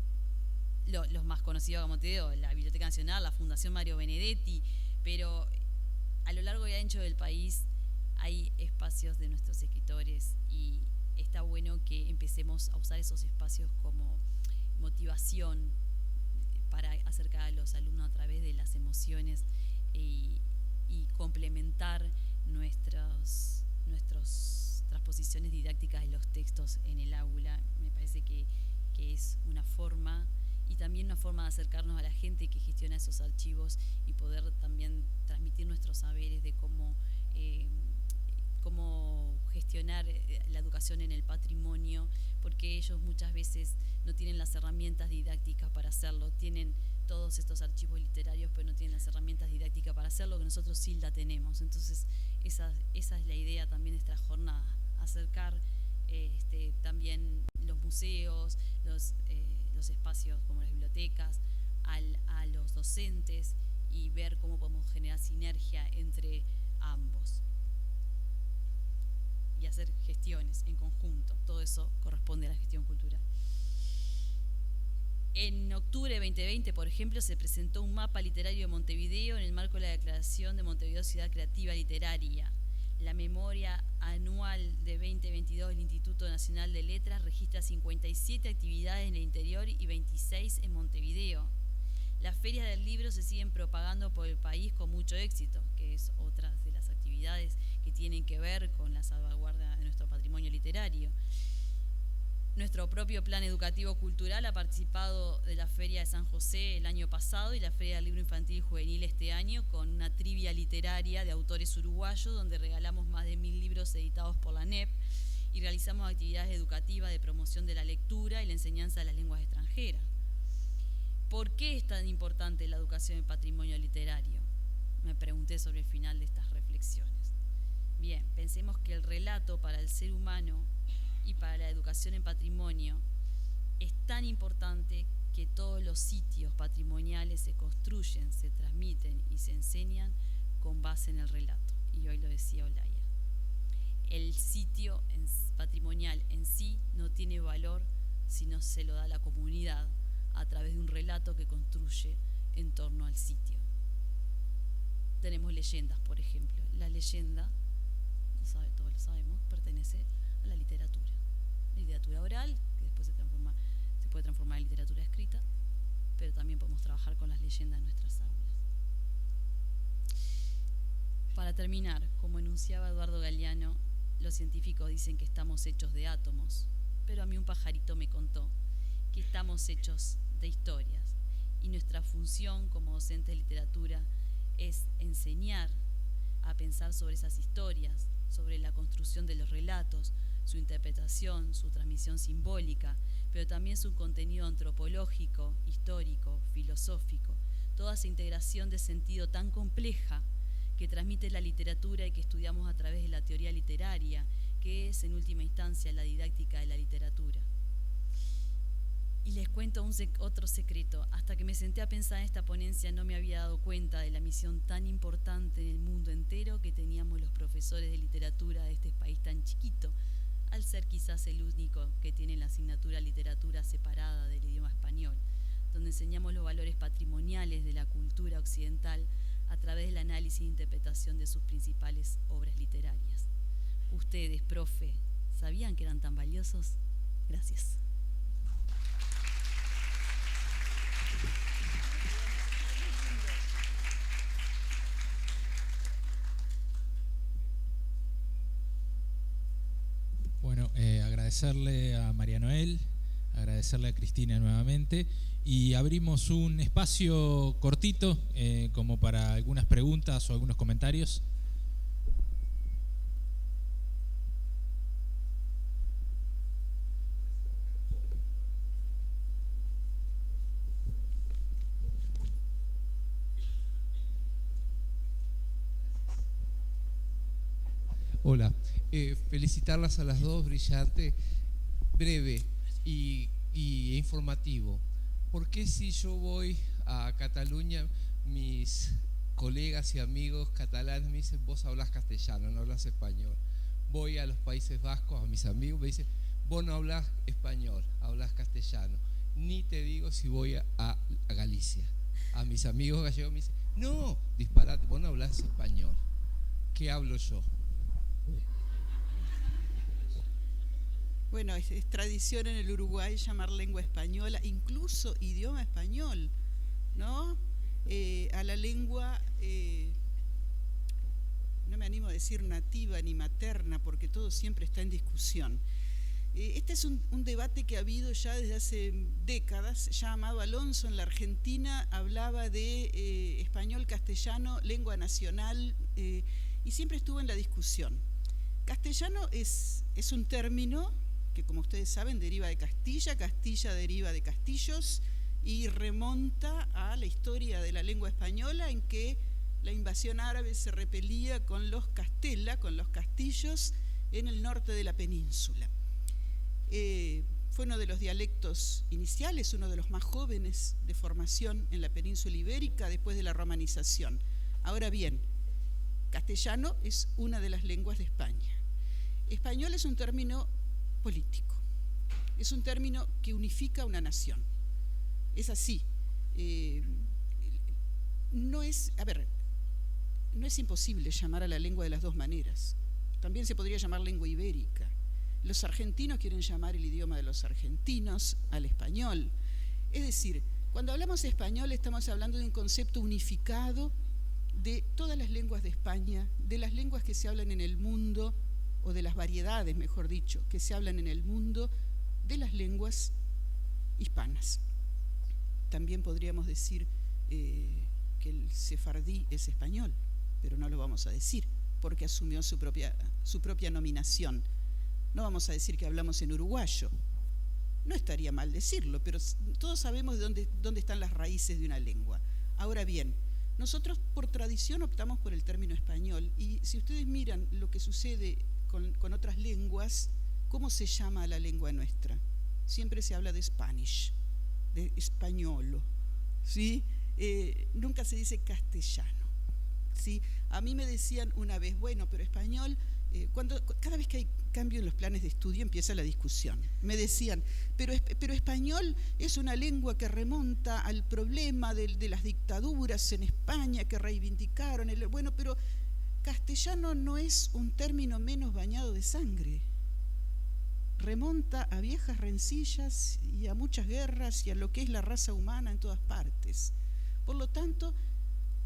Speaker 3: los más conocidos, como te digo, la Biblioteca Nacional, la Fundación Mario Benedetti, pero a lo largo y ancho del país hay espacios de nuestros escritores y está bueno que empecemos a usar esos espacios como motivación para acercar a los alumnos a través de las emociones y complementar nuestras transposiciones didácticas de los textos en el aula. Me parece que es una forma y también una forma de acercarnos a la gente que gestiona esos archivos y poder también transmitir nuestros saberes de cómo gestionar la educación en el patrimonio, porque ellos muchas veces no tienen las herramientas didácticas para hacerlo, tienen todos estos archivos literarios, pero no tienen las herramientas didácticas para hacerlo, que nosotros sí la tenemos. Entonces, esa es la idea también de esta jornada, acercar también los museos, los espacios como las bibliotecas, a los docentes y ver cómo podemos generar sinergia entre ambos y hacer gestiones en conjunto. Todo eso corresponde a la gestión cultural. En octubre de 2020, por ejemplo, se presentó un mapa literario de Montevideo en el marco de la Declaración de Montevideo Ciudad Creativa Literaria. La memoria anual de 2022 del Instituto Nacional de Letras registra 57 actividades en el interior y 26 en Montevideo. Las ferias del libro se siguen propagando por el país con mucho éxito, que es otra de las actividades que tienen que ver con la salvaguarda de nuestro patrimonio literario. Nuestro propio plan educativo cultural ha participado de la Feria de San José el año pasado y la Feria del Libro Infantil y Juvenil este año con una trivia literaria de autores uruguayos donde regalamos más de 1000 libros editados por la ANEP y realizamos actividades educativas de promoción de la lectura y la enseñanza de las lenguas extranjeras. ¿Por qué es tan importante la educación en patrimonio literario? Me pregunté sobre el final de estas reflexiones. Bien, pensemos que el relato para el ser humano y para la educación en patrimonio es tan importante que todos los sitios patrimoniales se construyen, se transmiten y se enseñan con base en el relato. Y hoy lo decía Olaya. El sitio patrimonial en sí no tiene valor si no se lo da a la comunidad a través de un relato que construye en torno al sitio. Tenemos leyendas, por ejemplo. La leyenda, todos lo sabemos, pertenece a la literatura. Literatura oral, que después se puede transformar en literatura escrita, pero también podemos trabajar con las leyendas en nuestras aulas. Para terminar, como enunciaba Eduardo Galeano, los científicos dicen que estamos hechos de átomos, pero a mí un pajarito me contó que estamos hechos de historias y nuestra función como docentes de literatura es enseñar a pensar sobre esas historias, sobre la construcción de los relatos, su interpretación, su transmisión simbólica, pero también su contenido antropológico, histórico, filosófico, toda esa integración de sentido tan compleja que transmite la literatura y que estudiamos a través de la teoría literaria, que es en última instancia la didáctica de la literatura. Y les cuento otro secreto. Hasta que me senté a pensar en esta ponencia no me había dado cuenta de la misión tan importante en el mundo entero que teníamos los profesores de literatura de este país tan chiquito, al ser quizás el único que tiene la asignatura literatura separada del idioma español, donde enseñamos los valores patrimoniales de la cultura occidental a través del análisis e interpretación de sus principales obras literarias. Ustedes, profe, ¿sabían que eran tan valiosos? Gracias.
Speaker 1: Bueno, agradecerle a María Noel, agradecerle a Cristina nuevamente y abrimos un espacio cortito como para algunas preguntas o algunos comentarios.
Speaker 5: Hola, felicitarlas a las dos, brillante, breve y informativo. ¿Por qué si yo voy a Cataluña, mis colegas y amigos catalanes me dicen, vos hablas castellano, no hablas español? Voy a los Países Vascos, a mis amigos, me dicen, vos no hablas español, hablas castellano. Ni te digo si voy a Galicia. A mis amigos gallegos me dicen, no, disparate, vos no hablas español. ¿Qué hablo yo?
Speaker 2: Bueno, es tradición en el Uruguay llamar lengua española, incluso idioma español, ¿no? A la lengua, no me animo a decir nativa ni materna, porque todo siempre está en discusión. Este es un debate que ha habido ya desde hace décadas. Ya Amado Alonso en la Argentina hablaba de español, castellano, lengua nacional, y siempre estuvo en la discusión. Castellano es un término que, como ustedes saben, deriva de Castilla, Castilla deriva de castillos y remonta a la historia de la lengua española, en que la invasión árabe se repelía con los castella, con los castillos en el norte de la península. Fue uno de los dialectos iniciales, uno de los más jóvenes de formación en la península ibérica después de la romanización. Ahora bien, castellano es una de las lenguas de España. Español es un término político, es un término que unifica una nación. Es así. No es imposible llamar a la lengua de las dos maneras. También se podría llamar lengua ibérica. Los argentinos quieren llamar el idioma de los argentinos al español. Es decir, cuando hablamos español estamos hablando de un concepto unificado de todas las lenguas de España, de las lenguas que se hablan en el mundo, o de las variedades, mejor dicho, que se hablan en el mundo, de las lenguas hispanas. También podríamos decir que el sefardí es español, pero no lo vamos a decir porque asumió su propia nominación. No vamos a decir que hablamos en uruguayo. No estaría mal decirlo, pero todos sabemos de dónde están las raíces de una lengua. Ahora bien, nosotros por tradición optamos por el término español, y si ustedes miran lo que sucede con otras lenguas, ¿cómo se llama la lengua nuestra? Siempre se habla de Spanish, de españolo, ¿sí? Nunca se dice castellano, ¿sí? A mí me decían una vez, bueno, pero español, cada vez que hay cambio en los planes de estudio empieza la discusión. Me decían, pero español es una lengua que remonta al problema de las dictaduras en España que reivindicaron. Bueno, pero castellano no es un término menos bañado de sangre. Remonta a viejas rencillas y a muchas guerras y a lo que es la raza humana en todas partes. Por lo tanto,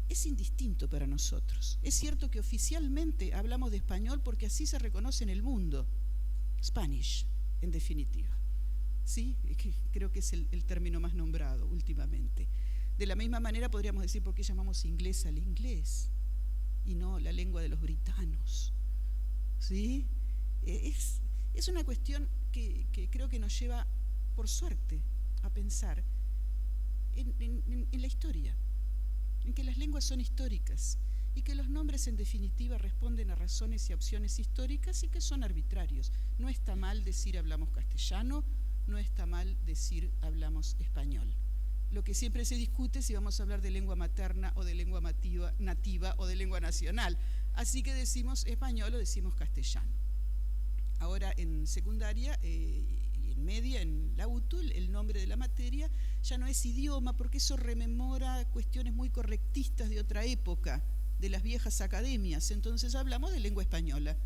Speaker 2: es indistinto para nosotros. Es cierto que oficialmente hablamos de español porque así se reconoce en el mundo. Spanish, en definitiva. ¿Sí? Creo que es el término más nombrado últimamente. De la misma manera podríamos decir por qué llamamos inglés al inglés y no la lengua de los britanos. ¿Sí? Es una cuestión que creo que nos lleva, por suerte, a pensar en la historia, en que las lenguas son históricas y que los nombres en definitiva responden a razones y opciones históricas y que son arbitrarios. No está mal decir hablamos castellano, no está mal decir hablamos español. Lo que siempre se discute es si vamos a hablar de lengua materna o de lengua nativa o de lengua nacional. Así que decimos español o decimos castellano. Ahora en secundaria y en media, en la UTU, el nombre de la materia ya no es idioma, porque eso rememora cuestiones muy correctistas de otra época, de las viejas academias. Entonces hablamos de lengua española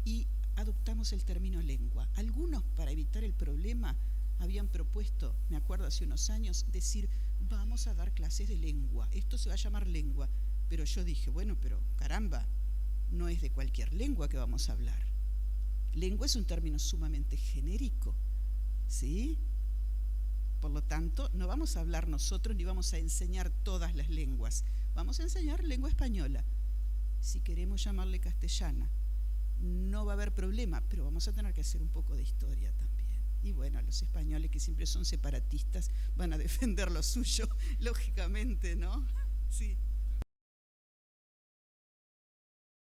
Speaker 2: y adoptamos el término lengua. Algunos, para evitar el problema, habían propuesto, me acuerdo hace unos años, decir vamos a dar clases de lengua, esto se va a llamar lengua. Pero yo dije, bueno, pero caramba, no es de cualquier lengua que vamos a hablar. Lengua es un término sumamente genérico, ¿sí? Por lo tanto, no vamos a hablar nosotros ni vamos a enseñar todas las lenguas. Vamos a enseñar lengua española. Si queremos llamarle castellana, no va a haber problema, pero vamos a tener que hacer un poco de historia también. Y bueno, los españoles, que siempre son separatistas, van a defender lo suyo, lógicamente, ¿no? Sí.